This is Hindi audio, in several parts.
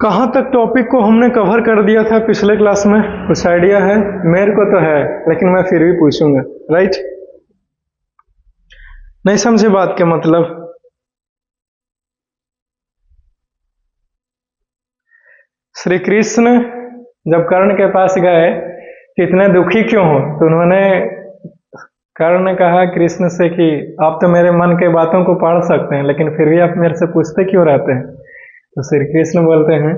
कहाँ तक टॉपिक को हमने कवर कर दिया था पिछले क्लास में? कुछ आइडिया है? मेरे को तो है, लेकिन मैं फिर भी पूछूंगा। राइट? नहीं समझे बात के मतलब? श्री कृष्ण जब कर्ण के पास गए कि इतने दुखी क्यों हो, तो उन्होंने कर्ण ने कहा कृष्ण से कि आप तो मेरे मन के बातों को पढ़ सकते हैं, लेकिन फिर भी आप मेरे से पूछते क्यों रहते हैं? तो श्री कृष्ण बोलते हैं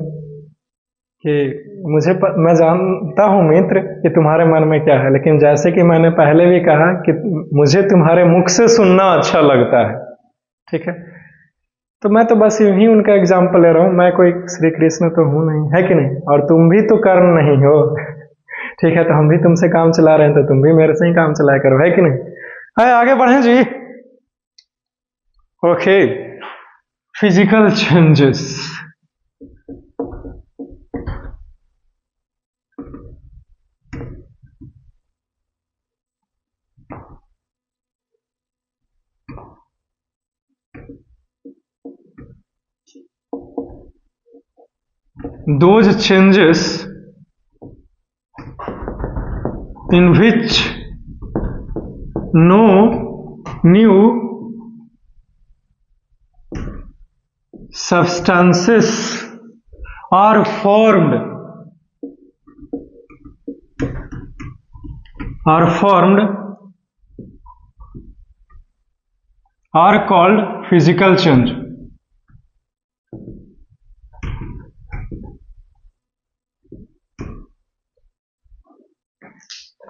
कि मैं जानता हूँ मित्र कि तुम्हारे मन में क्या है, लेकिन जैसे कि मैंने पहले भी कहा कि मुझे तुम्हारे मुख से सुनना अच्छा लगता है। ठीक है, तो मैं तो बस यूं ही उनका एग्जाम्पल ले रहा हूँ, मैं कोई श्री कृष्ण तो हूँ नहीं, है कि नहीं? और तुम भी तो कर्ण नहीं हो। ठीक है, तो हम भी तुमसे काम चला रहे हैं, तो तुम भी मेरे से ही काम चलाया करो, है कि नहीं? है, आगे बढ़े जी। Okay, physical changes. Those changes in which no new substances are formed are called physical change.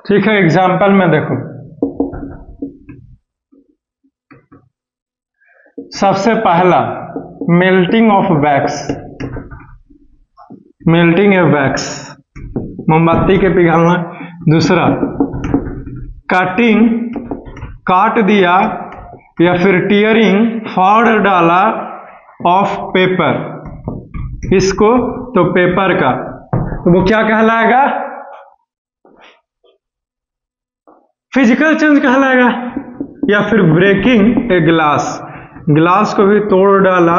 ठीक है, एग्जाम्पल में देखो। सबसे पहला melting of wax, melting A wax, मोमबत्ती के पिघलना। दूसरा कटिंग, काट दिया या फिर टीयरिंग, फाड़ डाला ऑफ पेपर, इसको तो पेपर का, तो वो क्या कहलाएगा? फिजिकल चेंज कहलाएगा। या फिर ब्रेकिंग ए ग्लास, ग्लास को भी तोड़ डाला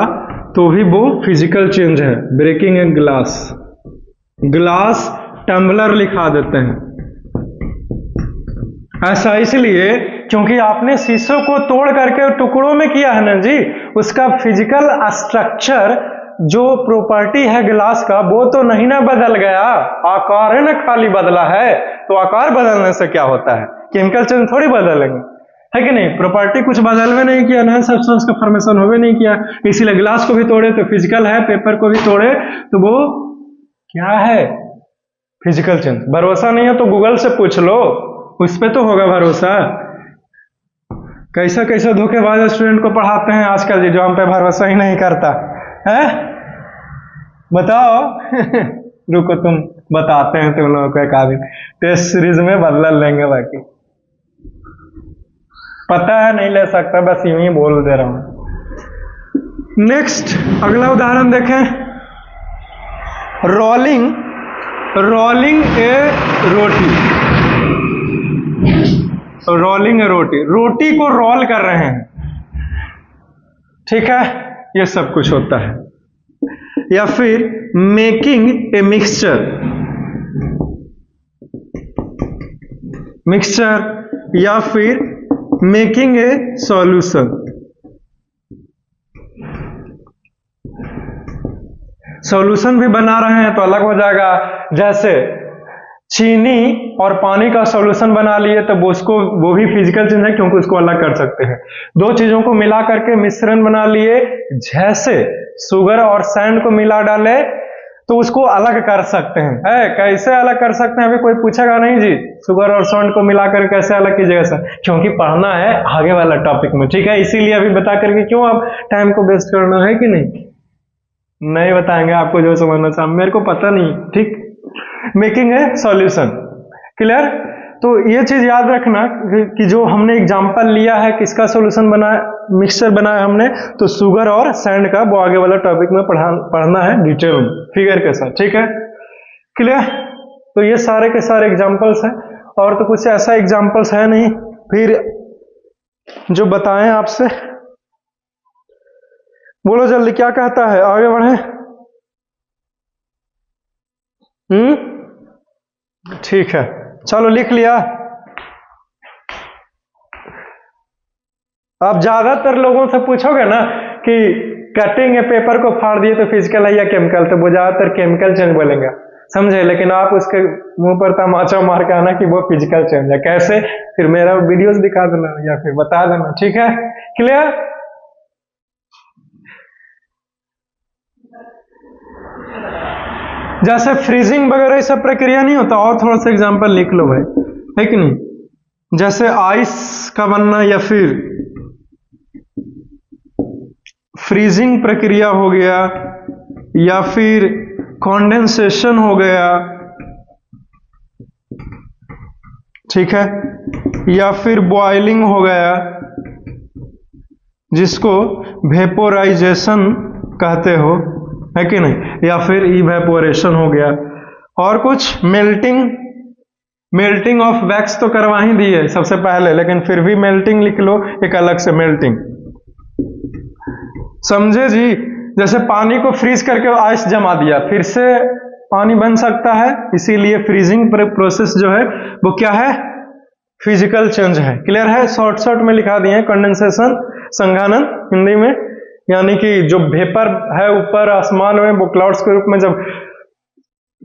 तो भी वो फिजिकल चेंज है, breaking a glass. Glass tumbler लिखा देते हैं, ऐसा इसलिए क्योंकि आपने शीशों को तोड़ करके टुकड़ों में किया है ना जी, उसका फिजिकल स्ट्रक्चर जो प्रॉपर्टी है ग्लास का वो तो नहीं ना बदल गया, आकार है ना खाली बदला है। तो आकार बदलने से क्या होता है? केमिकल चेंज थोड़ी बदलेंगे, है कि नहीं? प्रॉपर्टी कुछ बदल में नहीं किया, नया सब्सटेंस का फॉर्मेशन हो भी नहीं किया, इसीलिए ग्लास को भी तोड़े तो फिजिकल है, पेपर को भी तोड़े तो वो क्या है? Physical change. भरोसा नहीं है तो गूगल से पूछ लो, उस पर तो होगा भरोसा। कैसा कैसा धोखेबाज स्टूडेंट को पढ़ाते हैं आजकल जी, जो हम पे भरोसा ही नहीं करता है। बताओ। रुको, तुम बताते हैं तुम लोगों को एक आदमी, टेस्ट सीरीज में बदल लेंगे, बाकी पता है नहीं ले सकता, बस यूं ही बोल दे रहा हूं। नेक्स्ट अगला उदाहरण देखें। रोलिंग, रोलिंग ए रोटी, रोलिंग ए रोटी, रोटी को रोल कर रहे हैं। ठीक है, ये सब कुछ होता है। या फिर मेकिंग ए मिक्सचर, मिक्सचर या फिर मेकिंग ए सॉल्यूशन, सॉल्यूशन भी बना रहे हैं तो अलग हो जाएगा। जैसे चीनी और पानी का सॉल्यूशन बना लिए तो वो भी फिजिकल चेंज है, क्योंकि उसको अलग कर सकते हैं। दो चीजों को मिला करके मिश्रण बना लिए, जैसे शुगर और सैंड को मिला डाले तो उसको अलग कर सकते हैं। है, कैसे अलग कर सकते हैं? अभी कोई पूछेगा नहीं जी, शुगर और सैंड को मिलाकर कैसे अलग कीजिएगा सर, क्योंकि पढ़ना है आगे वाला टॉपिक में। ठीक है, इसीलिए अभी बता करके क्यों आप टाइम को वेस्ट करना, है कि नहीं बताएंगे आपको जो समझना चाहिए, मेरे को पता नहीं। ठीक, मेकिंग है सॉल्यूशन, क्लियर? तो ये चीज याद रखना कि जो हमने एग्जांपल लिया है किसका सॉल्यूशन बनाया, मिक्सचर बनाया हमने, तो शुगर और सैंड का, वो आगे वाला टॉपिक में पढ़ना है डिटेल में, फिगर के साथ। ठीक है, क्लियर? तो ये सारे के सारे एग्जांपल्स हैं, और तो कुछ ऐसा एग्जांपल्स है नहीं फिर जो बताएं आपसे। बोलो जल्दी, क्या कहता है? आगे बढ़े। ठीक है, चलो लिख लिया। आप ज्यादातर लोगों से पूछोगे ना कि कटिंग या पेपर को फाड़ दिए तो फिजिकल है या केमिकल, तो वो ज्यादातर केमिकल चेंज बोलेंगे, समझे। लेकिन आप उसके मुंह पर तमाचा मार के आना कि वो फिजिकल चेंज है। कैसे? फिर मेरा वीडियोस दिखा देना या फिर बता देना, ठीक है? क्लियर? जैसे फ्रीजिंग वगैरह सब प्रक्रिया नहीं होता, और थोड़ा सा एग्जांपल लिख लो भाई, है कि नहीं। जैसे आइस का बनना या फिर फ्रीजिंग प्रक्रिया हो गया, या फिर कंडेंसेशन हो गया, ठीक है, या फिर बॉइलिंग हो गया जिसको वेपोराइजेशन कहते हो, है कि नहीं, या फिर इवेपोरेशन हो गया। और कुछ मेल्टिंग ऑफ वैक्स तो करवा ही दी है सबसे पहले, लेकिन फिर भी मेल्टिंग लिख लो एक अलग से, मेल्टिंग, समझे जी। जैसे पानी को फ्रीज करके आइस जमा दिया, फिर से पानी बन सकता है, इसीलिए फ्रीजिंग प्रोसेस जो है वो क्या है, फिजिकल चेंज है। क्लियर है? शॉर्ट में लिखा दिए हैं, कंडेंसेशन, संघनन हिंदी में, यानी कि जो वेपर है ऊपर आसमान में, वो क्लाउड्स के रूप में जब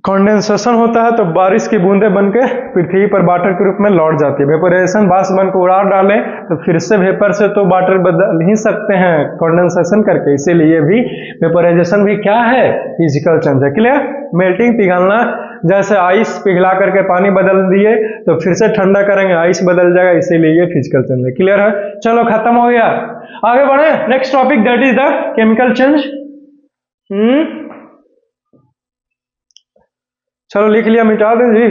कंडेंसेशन होता है तो बारिश की बूंदें बनके पृथ्वी पर वाटर के रूप में लौट जाती है। वेपोराइजेशन बाष्प बनकर उड़ा डालें तो फिर से वेपर से तो वाटर बदल ही सकते हैं कंडेंसेशन करके, इसीलिए भी वेपोराइजेशन भी क्या है, फिजिकल चेंज है। क्लियर? मेल्टिंग, पिघलना, जैसे आइस पिघला करके पानी बदल दिए तो फिर से ठंडा करेंगे आइस बदल जाएगा, इसीलिए ये फिजिकल चेंज है। क्लियर है? चलो खत्म हो गया, आगे बढ़े। Next topic that is the chemical change. चलो लिख लिया, मिटा दें जी।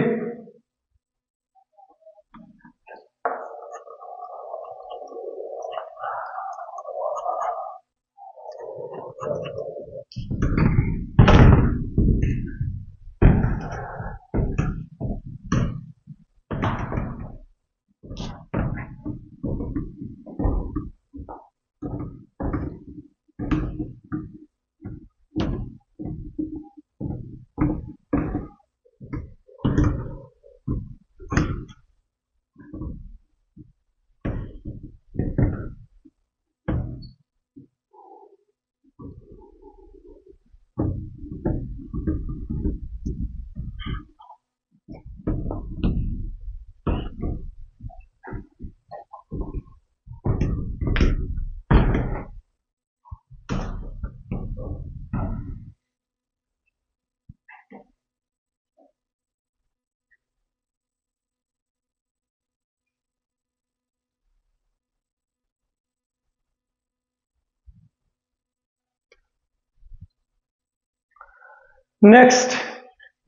Next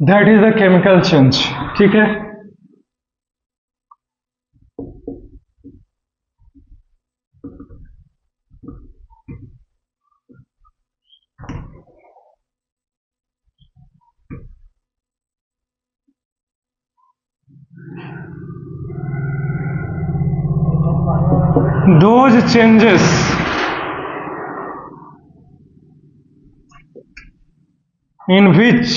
that is the chemical change, ठीक है। Those changes in which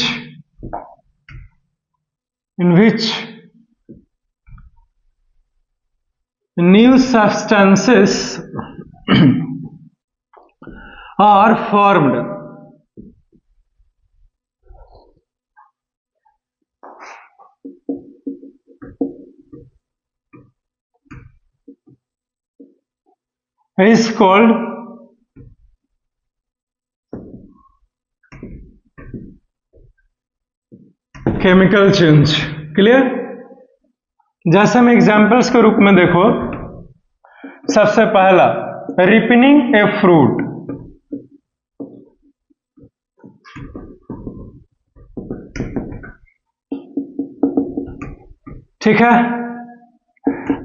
new substances are formed is called chemical change. Clear? जैसे हम एग्जाम्पल्स के रूप में देखो, सबसे पहला रिपनिंग ए फ्रूट, ठीक है।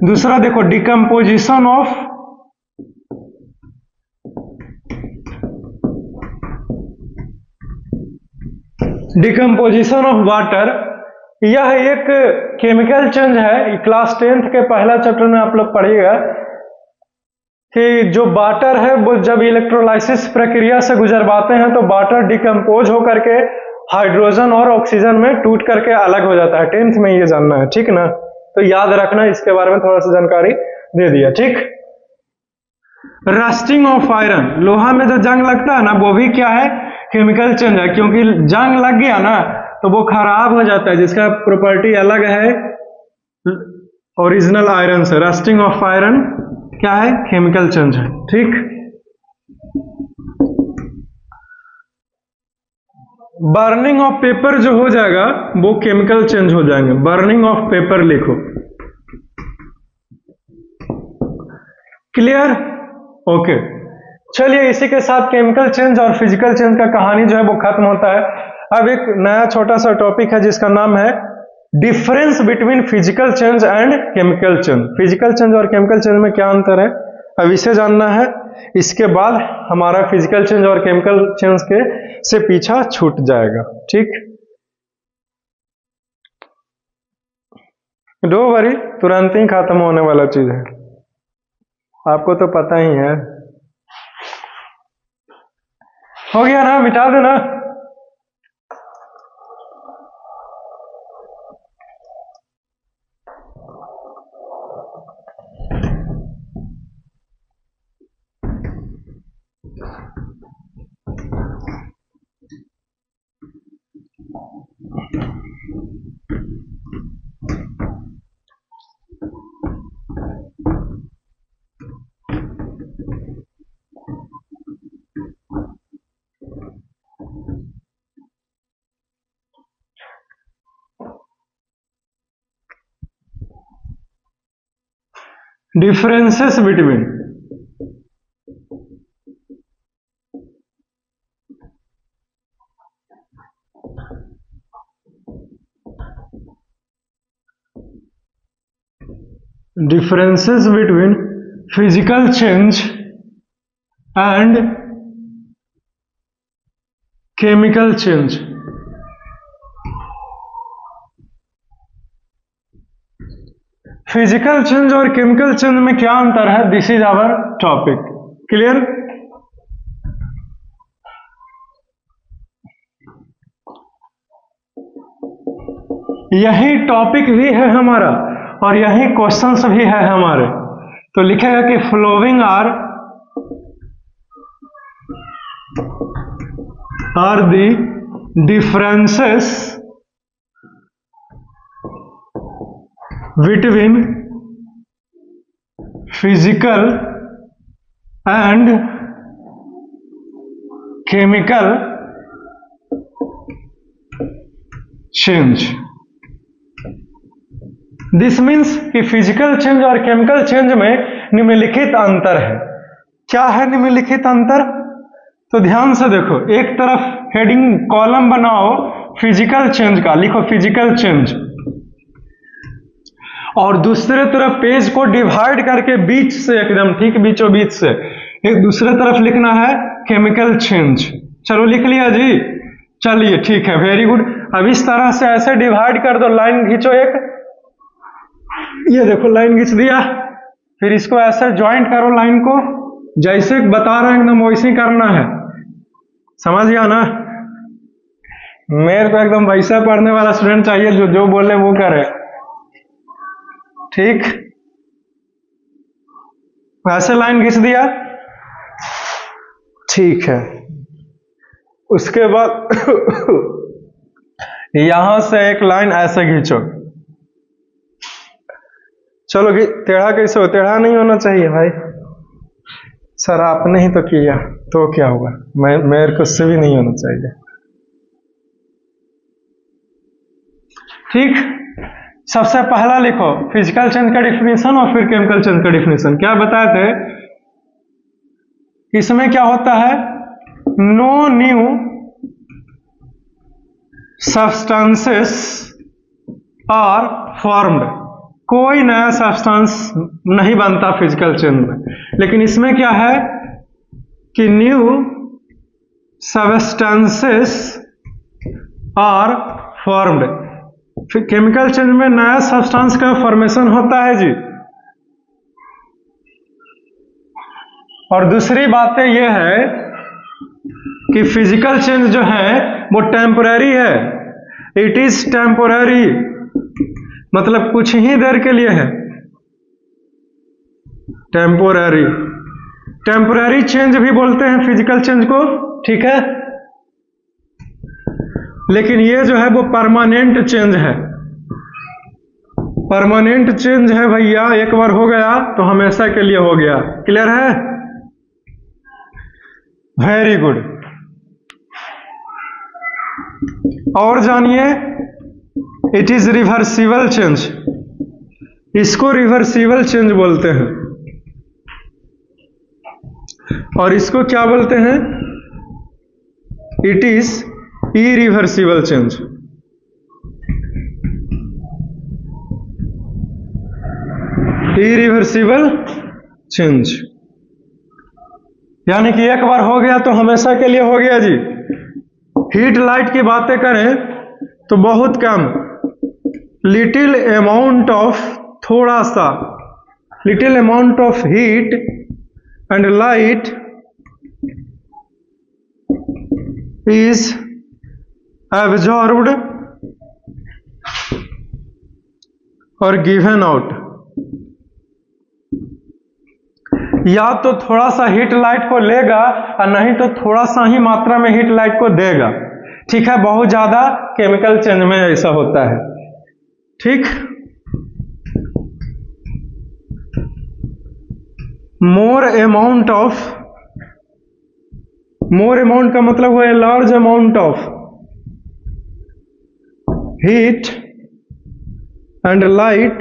दूसरा देखो डिकम्पोजिशन ऑफ वाटर, यह एक केमिकल चेंज है। क्लास 10th के पहला चैप्टर में आप लोग पढ़िएगा कि जो वाटर है वो जब इलेक्ट्रोलाइसिस प्रक्रिया से गुजरवाते हैं तो वाटर डिकम्पोज होकर के हाइड्रोजन और ऑक्सीजन में टूट करके अलग हो जाता है। 10th में ये जानना है, ठीक ना? तो याद रखना, इसके बारे में थोड़ा सा जानकारी दे दिया, ठीक। रस्टिंग ऑफ आयरन, लोहा में जो जंग लगता है ना, वो भी क्या है? केमिकल चेंज है, क्योंकि जंग लग गया ना तो वो खराब हो जाता है, जिसका प्रॉपर्टी अलग है ओरिजिनल आयरन से। रस्टिंग ऑफ आयरन क्या है? केमिकल चेंज है, ठीक। बर्निंग ऑफ पेपर जो हो जाएगा वो केमिकल चेंज हो जाएंगे। बर्निंग ऑफ पेपर लिखो, क्लियर? ओके, चलिए इसी के साथ केमिकल चेंज और फिजिकल चेंज का कहानी जो है वो खत्म होता है। अब एक नया छोटा सा टॉपिक है जिसका नाम है difference between physical change and chemical change. Physical change और केमिकल चेंज में क्या अंतर है, अब इसे जानना है। इसके बाद हमारा फिजिकल चेंज और केमिकल चेंज के से पीछा छूट जाएगा, ठीक। डो वरी, तुरंत ही खत्म होने वाला चीज है, आपको तो पता ही है। हो गया ना? मिटा देना। Differences between physical change and chemical change. Physical change और केमिकल चेंज में क्या अंतर है? This is our topic, clear? यही टॉपिक भी है हमारा और यही क्वेश्चंस भी है हमारे। तो लिखेगा कि flowing are the differences between physical and chemical change. This means कि फिजिकल चेंज और केमिकल चेंज में निम्नलिखित अंतर है। क्या है निम्नलिखित अंतर? तो ध्यान से देखो, एक तरफ हेडिंग कॉलम बनाओ फिजिकल चेंज का, लिखो फिजिकल चेंज, और दूसरे तरफ पेज को डिवाइड करके बीच से एकदम ठीक बीचों बीच से एक दूसरे तरफ लिखना है केमिकल चेंज। चलो लिख लिया जी? चलिए ठीक है, वेरी गुड। अब इस तरह से ऐसे डिवाइड कर दो, लाइन खींचो एक, ये देखो लाइन खींच दिया, फिर इसको ऐसे ज्वाइंट करो लाइन को, जैसे बता रहे हैं एकदम वैसे ही करना है, समझ गया ना? मेरे को एकदम वैसा पढ़ने वाला स्टूडेंट चाहिए जो जो बोले वो करे, ठीक? ऐसे लाइन खींच दिया, ठीक है। उसके बाद यहां से एक लाइन ऐसे खींचो। चलो टेढ़ा कैसे हो? टेढ़ा नहीं होना चाहिए भाई। सर आपने ही तो किया, तो क्या हुआ? मेरे को से भी नहीं होना चाहिए, ठीक? सबसे पहला लिखो फिजिकल चेंज का डिफिनेशन और फिर केमिकल चेंज का डिफिनेशन। क्या बताए थे? इसमें क्या होता है? No new substances are formed, कोई नया सब्सटेंस नहीं बनता फिजिकल चेंज में। लेकिन इसमें क्या है कि new substances are formed. Chemical change में नया सब्सटेंस का फॉर्मेशन होता है जी। और दूसरी बात ये है कि फिजिकल चेंज जो है वो टेम्पोररी है, इट इज टेम्पोररी, मतलब कुछ ही देर के लिए है, टेम्पोररी। टेम्पोररी चेंज भी बोलते हैं फिजिकल चेंज को, ठीक है। लेकिन ये जो है वो परमानेंट चेंज है, परमानेंट चेंज है भैया, एक बार हो गया तो हमेशा के लिए हो गया। क्लियर है? Very good. और जानिए, इट इज रिवर्सिबल चेंज, इसको रिवर्सिबल चेंज बोलते हैं। और इसको क्या बोलते हैं? It is irreversible change. Irreversible change यानी कि एक बार हो गया तो हमेशा के लिए हो गया जी। हीट लाइट की बातें करें तो बहुत कम, लिटिल अमाउंट ऑफ, थोड़ा सा, little amount of heat and light is absorbed or given out। या तो थोड़ा सा हीट लाइट को लेगा और नहीं तो थोड़ा सा ही मात्रा में हीट लाइट को देगा, ठीक है। बहुत ज्यादा केमिकल चेंज में ऐसा होता है, ठीक। मोर अमाउंट का मतलब हुआ large amount of heat and light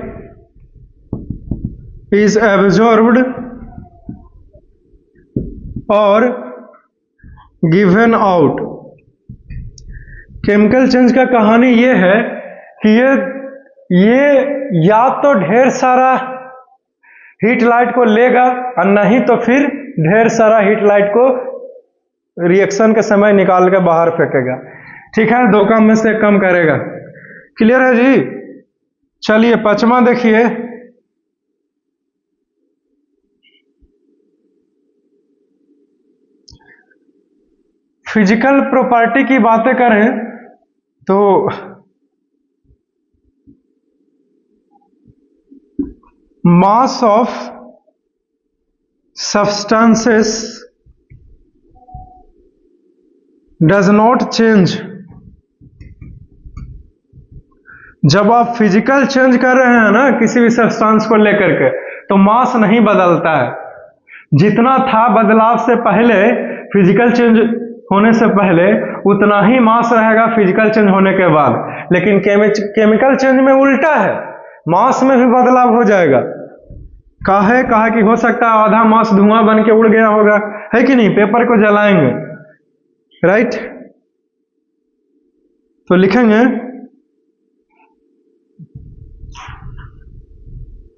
is absorbed और गिवन आउट। केमिकल चेंज का कहानी ये है कि ये या तो ढेर सारा हीट लाइट को लेगा और नहीं तो फिर ढेर सारा हीट लाइट को रिएक्शन के समय निकाल के बाहर फेंकेगा, ठीक है। दो काम में से कम करेगा। क्लियर है जी? चलिए पांचवा देखिए, फिजिकल प्रॉपर्टी की बातें करें तो mass of substances does not change. जब आप फिजिकल चेंज कर रहे हैं ना किसी भी सब्सटेंस को लेकर के, तो मास नहीं बदलता है। जितना था बदलाव से पहले, फिजिकल चेंज होने से पहले, उतना ही मास रहेगा फिजिकल चेंज होने के बाद। लेकिन केमिकल चेंज में उल्टा है, मास में भी बदलाव हो जाएगा। कहा कि हो सकता है आधा मास धुआं बन के उड़ गया होगा, है कि नहीं? पेपर को जलाएंगे, राइट? तो लिखेंगे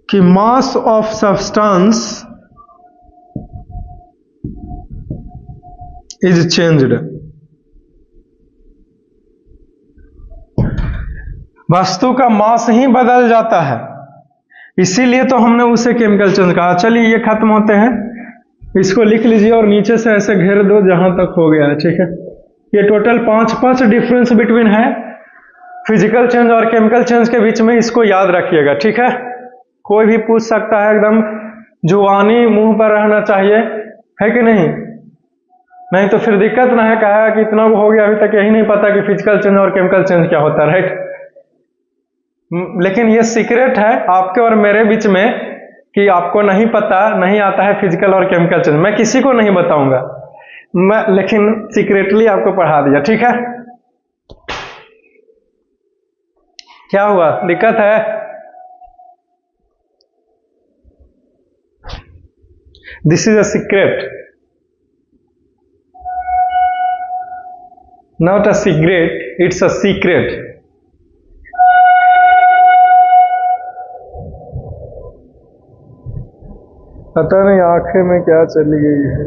कि mass of substance is changed. वस्तु का मास ही बदल जाता है, इसीलिए तो हमने उसे केमिकल चेंज कहा। चलिए ये खत्म होते हैं, इसको लिख लीजिए और नीचे से ऐसे घेर दो जहां तक हो गया है, ठीक है। ये टोटल 5 डिफरेंस बिटवीन है फिजिकल चेंज और केमिकल चेंज के बीच में, इसको याद रखिएगा, ठीक है। कोई भी पूछ सकता है, एकदम जुबानी मुंह पर रहना चाहिए, है कि नहीं? नहीं तो फिर दिक्कत ना है, कहा कि इतना हो गया अभी तक यही नहीं पता कि फिजिकल चेंज और केमिकल चेंज क्या होता है, राइट? लेकिन ये सीक्रेट है आपके और मेरे बीच में कि आपको नहीं पता, नहीं आता है फिजिकल और केमिकल चेंज। मैं किसी को नहीं बताऊंगा, लेकिन सीक्रेटली आपको पढ़ा दिया, ठीक है। क्या हुआ, दिक्कत है? This is a secret, not a cigarette, it's a secret. पता नहीं आंखें में क्या चली गई है।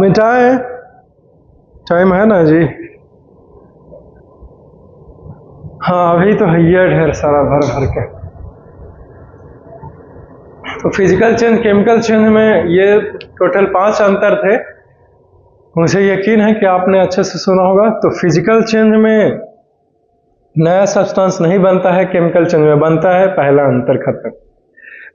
मिटाए, टाइम है ना जी? हाँ अभी तो है ढेर सारा भर भर के। तो फिजिकल चेंज, केमिकल चेंज में ये टोटल 5 अंतर थे। मुझे यकीन है कि आपने अच्छे से सुना होगा। तो फिजिकल चेंज में नया सब्सटेंस नहीं बनता है, केमिकल चेंज में बनता है, पहला अंतर खत्म।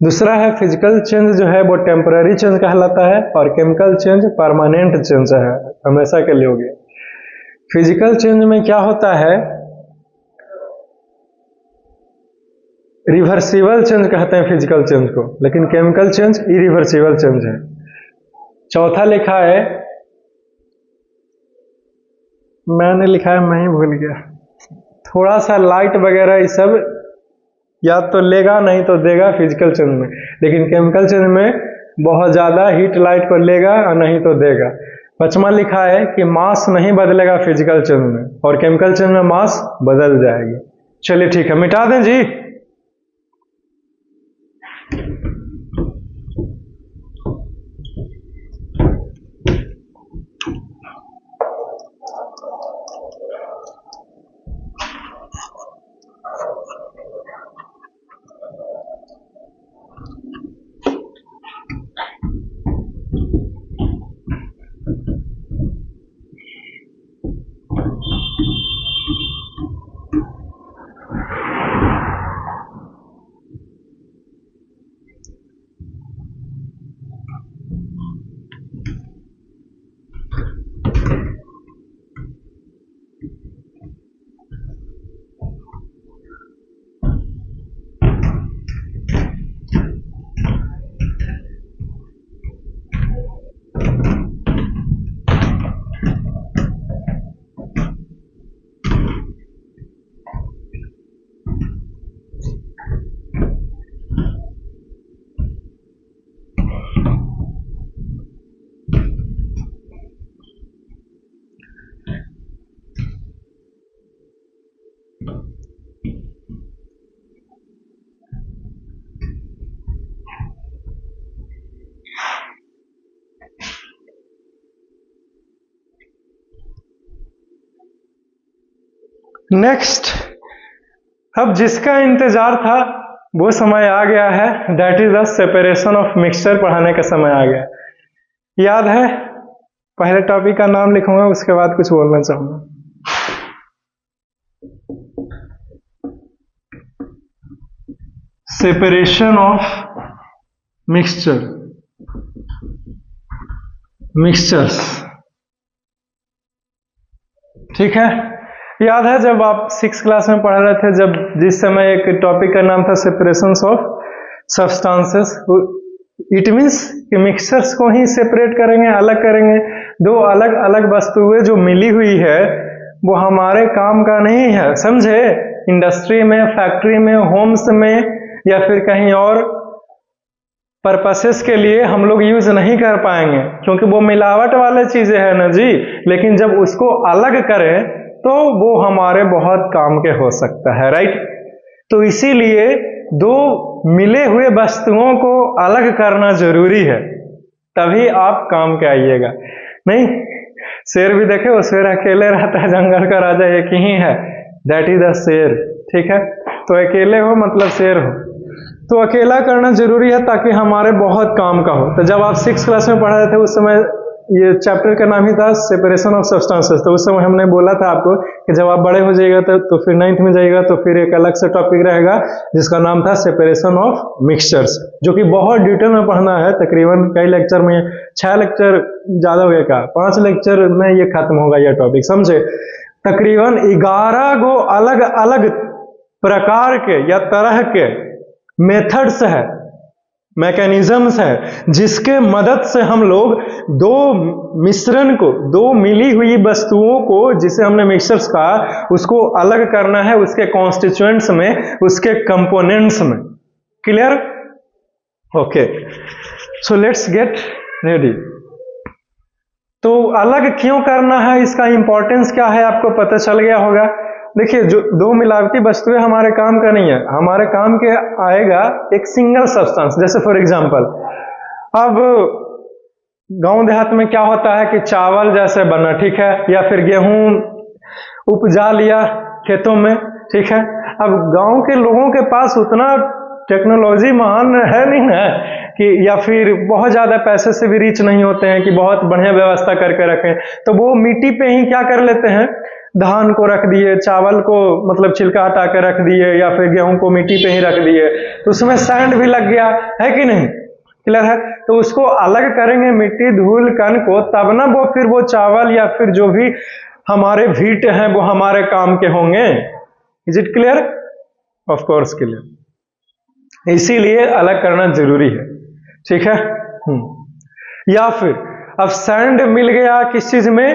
दूसरा है फिजिकल चेंज जो है वो टेम्पररी चेंज कहलाता है और केमिकल चेंज परमानेंट चेंज है, हमेशा के लिए हो गया। फिजिकल चेंज में क्या होता है, रिवर्सिबल चेंज कहते हैं फिजिकल चेंज को, लेकिन केमिकल चेंज इरिवर्सिबल चेंज है। चौथा लिखा है, मैंने लिखा है, मैं ही भूल गया। थोड़ा सा लाइट वगैरह ये सब या तो लेगा नहीं तो देगा फिजिकल चेंज में, लेकिन केमिकल चेंज में बहुत ज्यादा हीट लाइट को लेगा और नहीं तो देगा। 5वां लिखा है कि मास नहीं बदलेगा फिजिकल चेंज में और केमिकल चेंज में मास बदल जाएगी। चलिए ठीक है, मिटा दें जी। नेक्स्ट, अब जिसका इंतजार था वो समय आ गया है, that is the separation of mixture पढ़ाने का समय आ गया। याद है, पहले टॉपिक का नाम लिखूंगा, उसके बाद कुछ बोलना चाहूंगा। सेपरेशन ऑफ मिक्सचर्स, ठीक है। याद है जब आप 6th क्लास में पढ़ रहे थे, जब जिस समय एक टॉपिक का नाम था separation of substances, it means कि मिक्सचर्स को ही सेपरेट करेंगे, अलग करेंगे। दो अलग अलग वस्तुएं जो मिली हुई है वो हमारे काम का नहीं है, समझे। इंडस्ट्री में, फैक्ट्री में, होम्स में या फिर कहीं और पर्पसेस के लिए हम लोग यूज नहीं कर पाएंगे, क्योंकि वो मिलावट वाले चीजें हैं ना जी। लेकिन जब उसको अलग करें तो वो हमारे बहुत काम के हो सकता है, राइट। तो इसीलिए दो मिले हुए वस्तुओं को अलग करना जरूरी है, तभी आप काम के आइएगा। नहीं, शेर भी देखे, वो शेर अकेले रहता है, जंगल का राजा एक ही है, दैट इज द शेर, ठीक है। तो अकेले हो मतलब शेर हो, तो अकेला करना जरूरी है ताकि हमारे बहुत काम का हो। तो जब आप 6th क्लास में पढ़ रहे थे उस समय ये चैप्टर का नाम ही था सेपरेशन ऑफ सब्सटेंसेस। तो उस समय हमने बोला था आपको कि जब आप बड़े हो जाएगा तो फिर 9th में जाएगा तो फिर एक अलग से टॉपिक रहेगा जिसका नाम था सेपरेशन ऑफ मिक्सचर्स, जो कि बहुत डिटेल में पढ़ना है। तकरीबन कई लेक्चर में, 6 लेक्चर ज्यादा हो गया, 5 लेक्चर में ये खत्म होगा यह टॉपिक, समझे। तकरीबन 11 गो अलग अलग प्रकार के या तरह के मेथड्स है, मैकेनिज्म्स है, जिसके मदद से हम लोग दो मिश्रण को, दो मिली हुई वस्तुओं को, जिसे हमने मिक्सचर्स कहा, उसको अलग करना है उसके कॉन्स्टिट्यूएंट्स में, उसके कंपोनेंट्स में। Clear? Okay, so let's get ready. तो अलग क्यों करना है, इसका इंपॉर्टेंस क्या है, आपको पता चल गया होगा। देखिए, जो दो मिलावटी वस्तुएं हमारे काम का नहीं है, हमारे काम के आएगा एक सिंगल सब्सटेंस। जैसे फॉर एग्जांपल, अब गांव देहात में क्या होता है कि चावल जैसे बना, ठीक है, या फिर गेहूं उपजा लिया खेतों में, ठीक है। अब गांव के लोगों के पास उतना टेक्नोलॉजी महान है नहीं ना, कि या फिर बहुत ज्यादा पैसे से भी रीच नहीं होते हैं कि बहुत बढ़िया व्यवस्था करके रखें, तो वो मिट्टी पे ही क्या कर लेते हैं, धान को रख दिए, चावल को मतलब छिलका हटा के रख दिए, या फिर गेहूं को मिट्टी पे ही रख दिए, तो उसमें सैंड भी लग गया है कि नहीं, क्लियर है। तो उसको अलग करेंगे मिट्टी धूल कण को, तब ना वो फिर वो चावल या फिर जो भी हमारे भीट हैं वो हमारे काम के होंगे। Is it clear? Of course clear. इसीलिए अलग करना जरूरी है, ठीक है। या फिर अब सैंड मिल गया किस चीज में,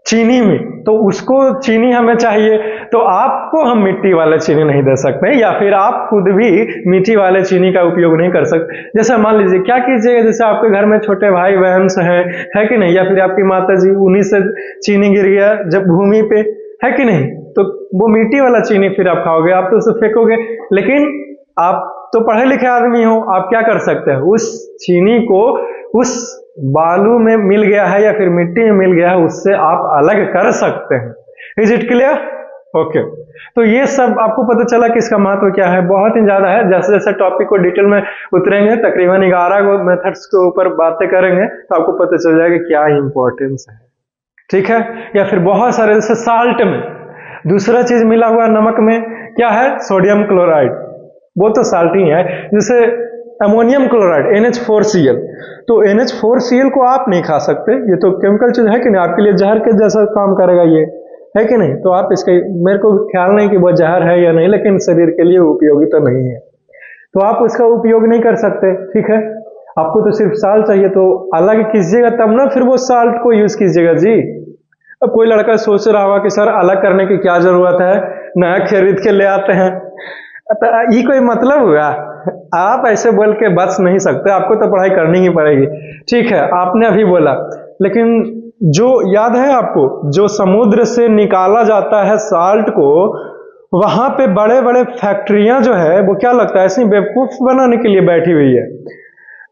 चीनी में, तो उसको चीनी हमें चाहिए, तो आपको हम मिट्टी वाले चीनी नहीं दे सकते, या फिर आप खुद भी मिट्टी वाले चीनी का उपयोग नहीं कर सकते। जैसे मान लीजिए क्या कीजिएगा, जैसे आपके घर में छोटे भाई बहन से है कि नहीं, या फिर आपकी माता जी, उन्हीं से चीनी गिर गया जब भूमि पे, है कि नहीं, तो वो मिट्टी वाला चीनी फिर आप खाओगे, आप तो उसे फेंकोगे। लेकिन आप तो पढ़े लिखे आदमी हो, आप क्या कर सकते हैं, उस चीनी को उस बालू में मिल गया है या फिर मिट्टी में मिल गया है, उससे आप अलग कर सकते हैं। Is it clear? ओके। तो ये सब आपको पता चला कि इसका महत्व क्या है, बहुत ही ज्यादा है। जैसे जैसे टॉपिक को डिटेल में उतरेंगे, तकरीबन 11 को मेथड्स के ऊपर बातें करेंगे, तो आपको पता चल जाएगा क्या इंपॉर्टेंस है, ठीक है। या फिर बहुत सारे, जैसे साल्ट में दूसरा चीज मिला हुआ नमक में क्या है, सोडियम क्लोराइड, वो तो साल्ट ही है। जैसे अमोनियम क्लोराइड NH4Cl, तो NH4Cl को आप नहीं खा सकते, ये तो केमिकल चीज है कि नहीं, आपके लिए जहर के जैसा काम करेगा ये, है कि नहीं। तो आप इसका, मेरे को ख्याल नहीं कि वो जहर है या नहीं, लेकिन शरीर के लिए उपयोगी तो नहीं है, तो आप उसका उपयोग नहीं कर सकते, ठीक है। आपको तो सिर्फ साल्ट चाहिए, तो अलग कीजिएगा तब ना फिर वो साल्ट को यूज कीजिएगा जी। अब कोई लड़का सोच रहा होगा कि सर अलग करने की क्या जरूरत है, नया खरीद के ले आते हैं, तो ये कोई मतलब हुआ? आप ऐसे बोल के बच नहीं सकते, आपको तो पढ़ाई करनी ही पड़ेगी, ठीक है। आपने अभी बोला, लेकिन जो याद है आपको, जो समुद्र से निकाला जाता है साल्ट को, वहां पे बड़े बड़े फैक्ट्रियां जो है वो क्या लगता है, ऐसे ही बेवकूफ बनाने के लिए बैठी हुई है।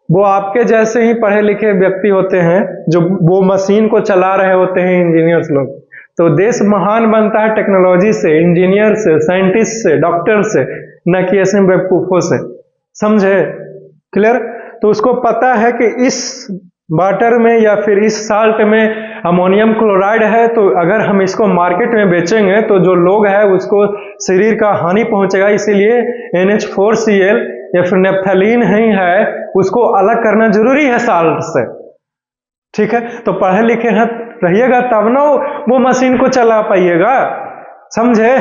वो आपके जैसे ही पढ़े लिखे व्यक्ति होते हैं, जो वो मशीन को चला रहे होते हैं, इंजीनियर्स लोग। तो देश महान बनता है टेक्नोलॉजी से, इंजीनियर से, साइंटिस्ट से, डॉक्टर से, न कि ऐसे बेवकूफों से, समझे? क्लियर? तो उसको पता है कि इस वाटर में या फिर इस साल्ट में अमोनियम क्लोराइड है, तो अगर हम इसको मार्केट में बेचेंगे तो जो लोग हैं उसको शरीर का हानि पहुंचेगा, इसीलिए NH4Cl या फिर नेप्थलीन ही है, उसको अलग करना जरूरी है साल्ट से, ठीक है। तो पढ़े लिखे हैं रहिएगा तब ना वो मशीन को चला पाइएगा, समझे?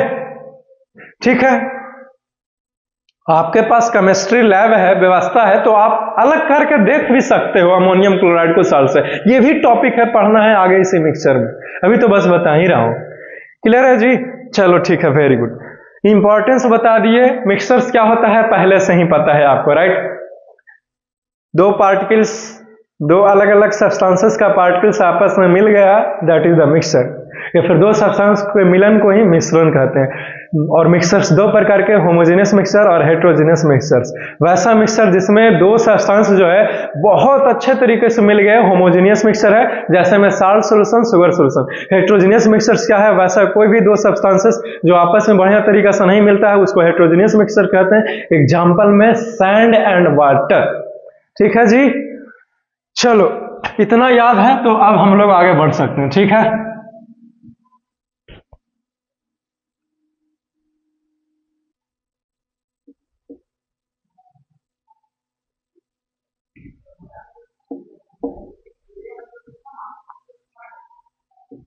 ठीक है। आपके पास केमिस्ट्री लैब है, व्यवस्था है, तो आप अलग करके देख भी सकते हो अमोनियम क्लोराइड को साल्ट से। ये भी टॉपिक है, पढ़ना है आगे इसी मिक्सचर में, अभी तो बस बता ही रहा हूं। क्लियर है जी? चलो ठीक है, वेरी गुड। इंपॉर्टेंस बता दिए। मिक्सचर्स क्या होता है पहले से ही पता है आपको, राइट। दो पार्टिकल्स, दो अलग अलग सब्सटेंसेस का पार्टिकल्स आपस में मिल गया, दैट इज द मिक्सचर। या फिर दो सब्सटेंस के मिलन को ही मिश्रण कहते हैं। और मिक्सचर्स दो प्रकार के, होमोजेनियस मिक्सचर और हेट्रोजेनियस मिक्सचर्स। वैसा मिक्सचर जिसमें दो सब्सटेंस जो है बहुत अच्छे तरीके से मिल गए, होमोजेनियस मिक्सचर है, जैसे में salt solution, sugar solution. Heterogeneous mixtures क्या है, वैसा कोई भी दो सब्सटेंसेस जो आपस में बढ़िया तरीके से नहीं मिलता है, उसको हेट्रोजेनियस मिक्सचर कहते हैं। एग्जाम्पल में सैंड एंड वाटर, ठीक है जी। चलो इतना याद है तो अब हम लोग आगे बढ़ सकते हैं, ठीक है।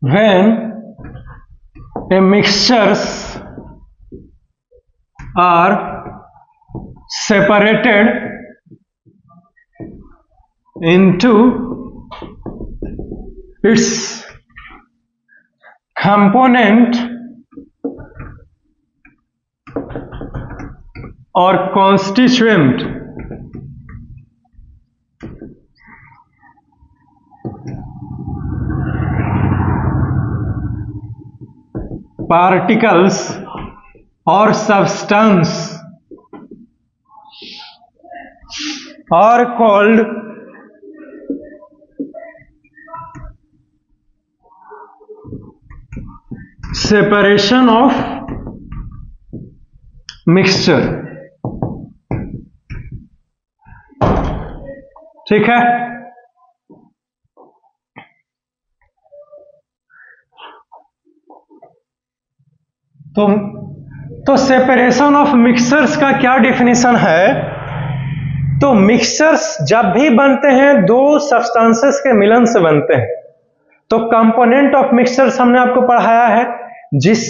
When a mixtures are separated into its component or constituent, particles or substance are called separation of mixture। ठीक है। तो सेपरेशन ऑफ मिक्सचर्स का क्या डिफिनीशन है? तो मिक्सचर्स जब भी बनते हैं दो सब्सटेंसेस के मिलन से बनते हैं। तो कंपोनेंट ऑफ मिक्सचर्स हमने आपको पढ़ाया है, जिस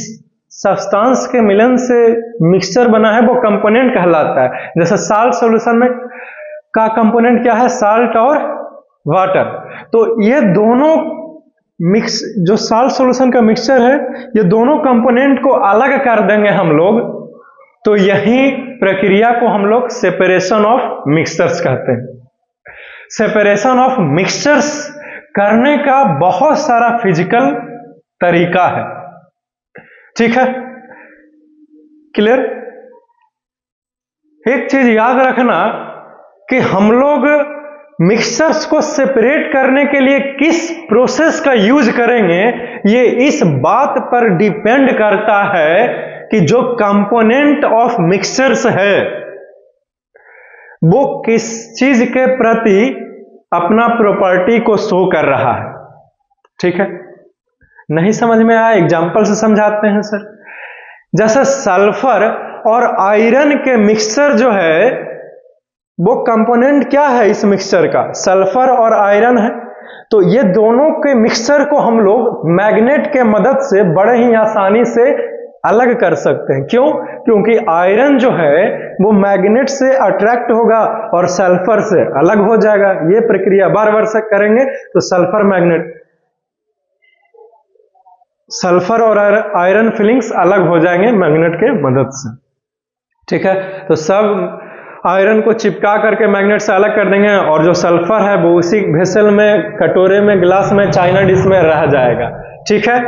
सब्सटेंस के मिलन से मिक्सचर बना है वो कंपोनेंट कहलाता है। जैसे साल्ट सॉल्यूशन में का कंपोनेंट क्या है? साल्ट और वाटर। तो ये दोनों मिक्स जो साल्ट सॉल्यूशन का मिक्सचर है, ये दोनों कंपोनेंट को अलग कर देंगे हम लोग, तो यही प्रक्रिया को हम लोग सेपरेशन ऑफ मिक्सचर्स कहते हैं। सेपरेशन ऑफ मिक्सचर्स करने का बहुत सारा फिजिकल तरीका है, ठीक है, क्लियर? एक चीज याद रखना कि हम लोग मिक्सचर्स को सेपरेट करने के लिए किस प्रोसेस का यूज करेंगे, ये इस बात पर डिपेंड करता है कि जो कंपोनेंट ऑफ मिक्सचर्स है वो किस चीज के प्रति अपना प्रॉपर्टी को शो कर रहा है, ठीक है। नहीं समझ में आया? एग्जांपल से समझाते हैं सर। जैसे सल्फर और आयरन के मिक्सचर जो है, वो कंपोनेंट क्या है इस मिक्सचर का? सल्फर और आयरन है। तो ये दोनों के मिक्सचर को हम लोग मैग्नेट के मदद से बड़े ही आसानी से अलग कर सकते हैं। क्यों? क्योंकि आयरन जो है वो मैग्नेट से अट्रैक्ट होगा और सल्फर से अलग हो जाएगा। ये प्रक्रिया बार बार से करेंगे तो सल्फर मैग्नेट, सल्फर और आयरन फिलिंग्स अलग हो जाएंगे मैग्नेट के मदद से, ठीक है। तो सब आयरन को चिपका करके मैग्नेट से अलग कर देंगे और जो सल्फर है वो उसी वेसल में, कटोरे में, ग्लास में, चाइना डिश में रह जाएगा, ठीक है।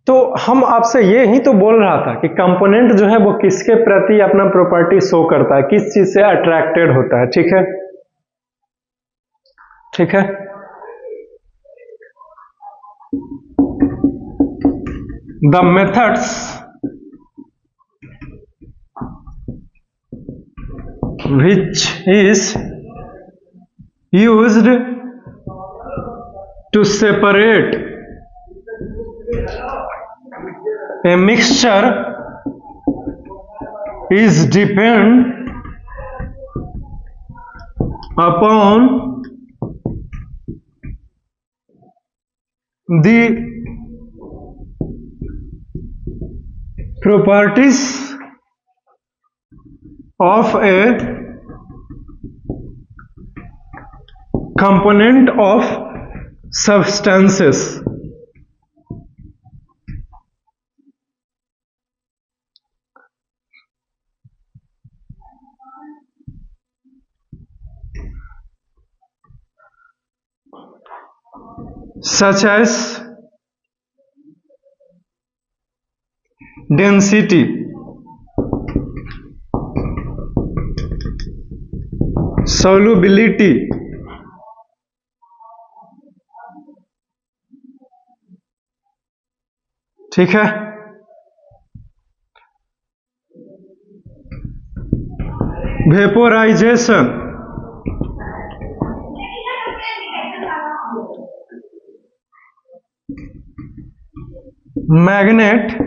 तो हम आपसे ये ही तो बोल रहा था कि कंपोनेंट जो है वो किसके प्रति अपना प्रॉपर्टी शो करता है, किस चीज से अट्रैक्टेड होता है, ठीक है, ठीक है। The methods which is used to separate a mixture is depend upon the properties of a component of substances. Such as density, solubility, ठीक है, वेपोराइजेशन, मैग्नेट,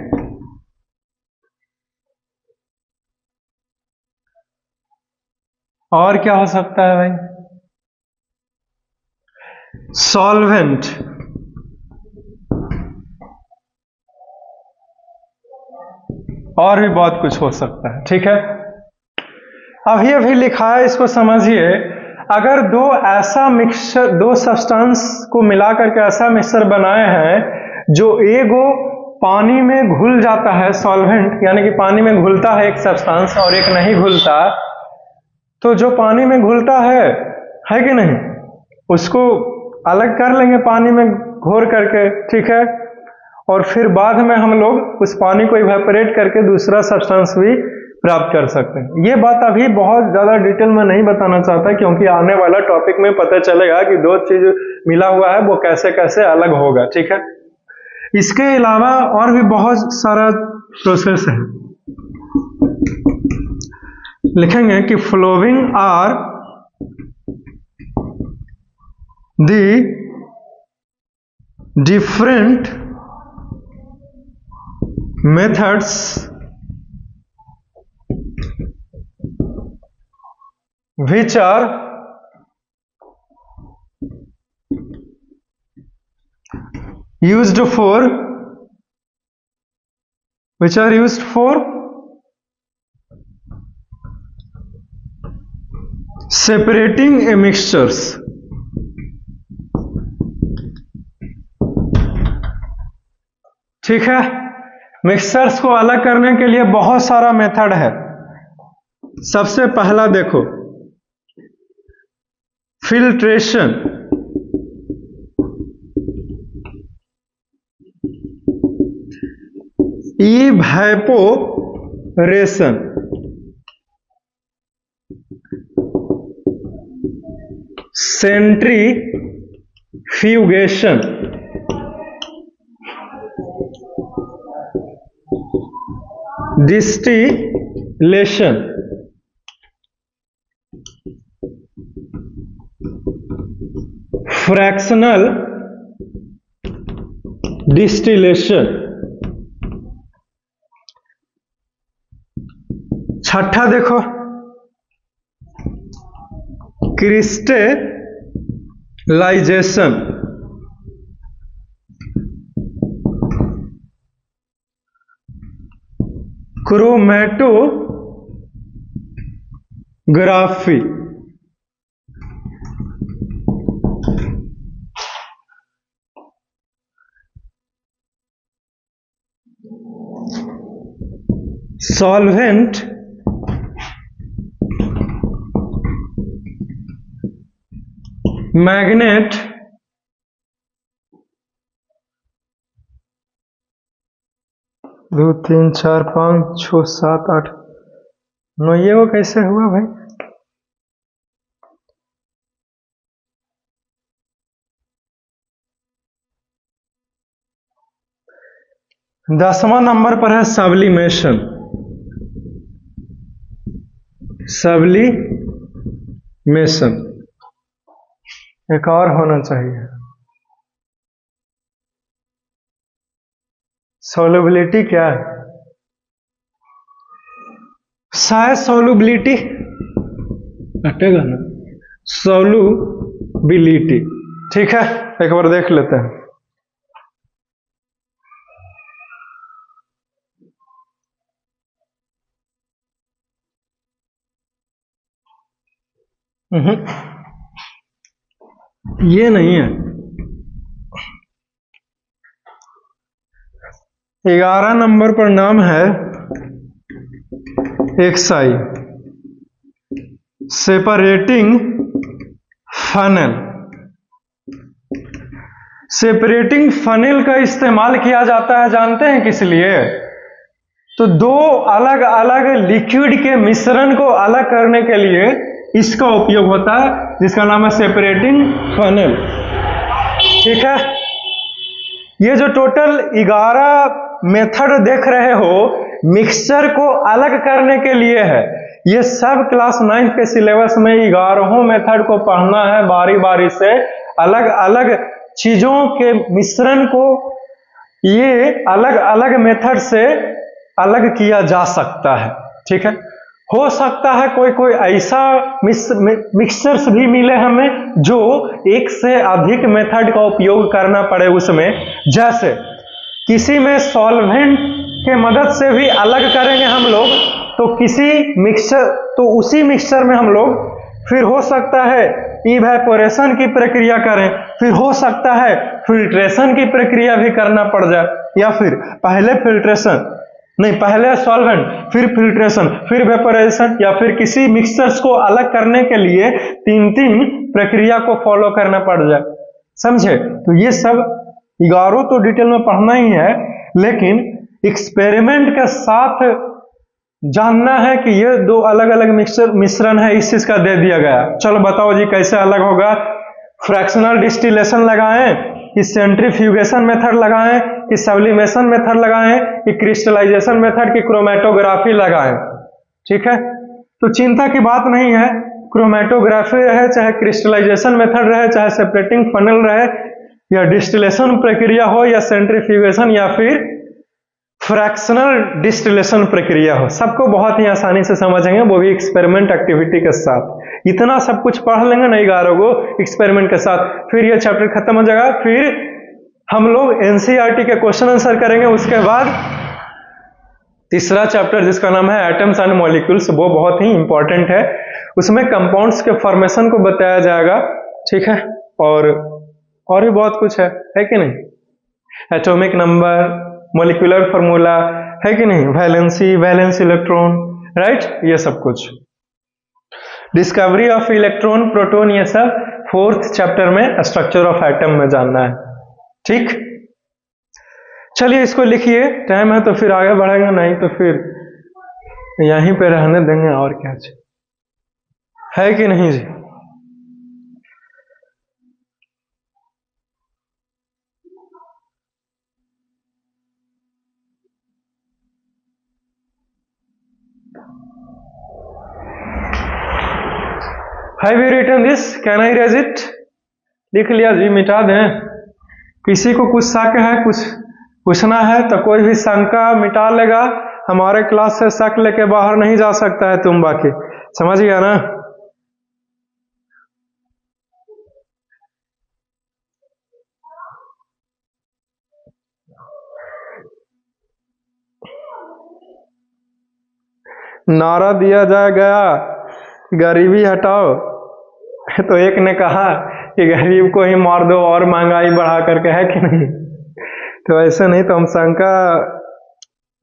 और क्या हो सकता है भाई? सॉल्वेंट, और भी बहुत कुछ हो सकता है, ठीक है। अभी लिखा है, इसको समझिए। अगर दो ऐसा मिक्सचर, दो सब्सटेंस को मिलाकर के ऐसा मिक्सचर बनाए हैं जो एगो पानी में घुल जाता है, सॉल्वेंट यानी कि पानी में घुलता है एक सब्सटेंस और एक नहीं घुलता, तो जो पानी में घुलता है कि नहीं, उसको अलग कर लेंगे पानी में घोर करके, ठीक है। और फिर बाद में हम लोग उस पानी को इवेपोरेट करके दूसरा सब्सटेंस भी प्राप्त कर सकते हैं। ये बात अभी बहुत ज्यादा डिटेल में नहीं बताना चाहता, क्योंकि आने वाला टॉपिक में पता चलेगा कि दो चीज मिला हुआ है वो कैसे कैसे अलग होगा, ठीक है। इसके अलावा और भी बहुत सारा प्रोसेस है। लिखेंगे कि flowing are the different methods which are used for separating a mixtures. ठीक है, मिक्सचर्स को अलग करने के लिए बहुत सारा मेथड है। सबसे पहला देखो, filtration, evaporation, centrifugation, distillation, fractional distillation. छठा देखो, क्रिस्टलाइजेशन, क्रोमैटोग्राफी, सॉल्वेंट मैग्नेट दो तीन चार पाँच छः सात आठ नौ, ये वो कैसे हुआ भाई? दसवां नंबर पर है सब्लिमेशन। सब्लिमेशन एक और होना चाहिए। सॉल्युबिलिटी क्या है? शायद सॉल्युबिलिटी हटेगा ना, सॉल्युबिलिटी। ठीक है, एक बार देख लेते हैं। ये नहीं है। 11 नंबर पर नाम है एक्साई, सेपरेटिंग फनल। सेपरेटिंग फनल का इस्तेमाल किया जाता है, जानते हैं किस लिए? तो दो अलग अलग लिक्विड के मिश्रण को अलग करने के लिए इसका उपयोग होता है, जिसका नाम है सेपरेटिंग फनल। ठीक है, ये जो टोटल 11 मेथड देख रहे हो मिक्सचर को अलग करने के लिए है। ये सब क्लास 9 के सिलेबस में 11 मेथड को पढ़ना है बारी बारी से। अलग अलग चीजों के मिश्रण को ये अलग अलग मेथड से अलग किया जा सकता है। ठीक है, हो सकता है कोई कोई ऐसा मिक्सचर्स भी मिले हमें जो एक से अधिक मेथड का उपयोग करना पड़े उसमें। जैसे किसी में सॉल्वेंट के मदद से भी अलग करेंगे हम लोग, तो किसी मिक्सचर तो उसी मिक्सचर में हम लोग फिर हो सकता है इवैपोरेशन की प्रक्रिया करें, फिर हो सकता है फिल्ट्रेशन की प्रक्रिया भी करना पड़ जाए, या फिर पहले फिल्ट्रेशन नहीं, पहले सॉल्वेंट फिर फिल्ट्रेशन फिर वेपोराइजेशन, या फिर किसी मिक्सचर्स को अलग करने के लिए 3 प्रक्रिया को फॉलो करना पड़ जाए। समझे? तो ये सब 11 तो डिटेल में पढ़ना ही है, लेकिन एक्सपेरिमेंट के साथ जानना है कि ये दो अलग अलग मिश्रण है, इस चीज का दे दिया गया। चलो बताओ जी कैसे अलग होगा। फ्रैक्शनल डिस्टिलेशन लगाएं कि सेंट्रीफ्यूगेशन मेथड लगाएं कि सब्लिमेशन मेथड लगाएं कि क्रिस्टलाइजेशन मेथड की क्रोमैटोग्राफी लगाएं। ठीक है, तो चिंता की बात नहीं है, क्रोमेटोग्राफी रहे, चाहे क्रिस्टलाइजेशन मेथड रहे, चाहे सेपरेटिंग फनल रहे, या डिस्टिलेशन प्रक्रिया हो, या सेंट्रीफ्यूगेशन, या फिर फ्रैक्शनल डिस्टिलेशन प्रक्रिया हो, सबको बहुत ही आसानी से समझेंगे, वो भी एक्सपेरिमेंट एक्टिविटी के साथ। इतना सब कुछ पढ़ लेंगे ना 11 को एक्सपेरिमेंट के साथ, फिर ये चैप्टर खत्म हो जाएगा। फिर हम लोग एनसीईआरटी के क्वेश्चन आंसर करेंगे। उसके बाद तीसरा चैप्टर जिसका नाम है एटम्स एंड मॉलिक्यूल्स, वो बहुत ही इंपॉर्टेंट है। उसमें कंपाउंड्स के फॉर्मेशन को बताया जाएगा, ठीक है, और भी बहुत कुछ है कि नहीं, एटॉमिक नंबर, मॉलिक्यूलर फार्मूला, है कि नहीं, वैलेंसी, वैलेंस इलेक्ट्रॉन, राइट, ये सब कुछ, डिस्कवरी ऑफ इलेक्ट्रॉन, प्रोटॉन, ये सब 4th चैप्टर में स्ट्रक्चर ऑफ एटम में जानना है, ठीक। चलिए इसको लिखिए, टाइम है तो फिर आगे बढ़ेगा, नहीं तो फिर यहीं पे रहने देंगे, और क्या है कि नहीं जी। Have you written this? Can I erase it? लिख लिया जी, मिटा दें। किसी को कुछ शक है, कुछ पूछना है तो कोई भी शंका मिटा लेगा। हमारे क्लास से शक लेके बाहर नहीं जा सकता है तुम, बाकी समझ गया ना। नारा दिया जाए गया गरीबी हटाओ, तो एक ने कहा कि गरीब को ही मार दो और महंगाई बढ़ा करके, है कि नहीं। तो ऐसे नहीं, तो हम शंका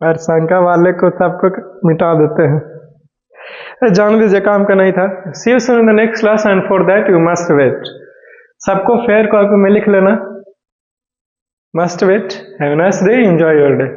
और शंका वाले को सबको मिटा देते हैं। जान दीजिए, काम का नहीं था। See you soon in the next class and for that you must wait. सबको फेयर कॉपी में लिख लेना, must wait. Have a nice day, enjoy your day.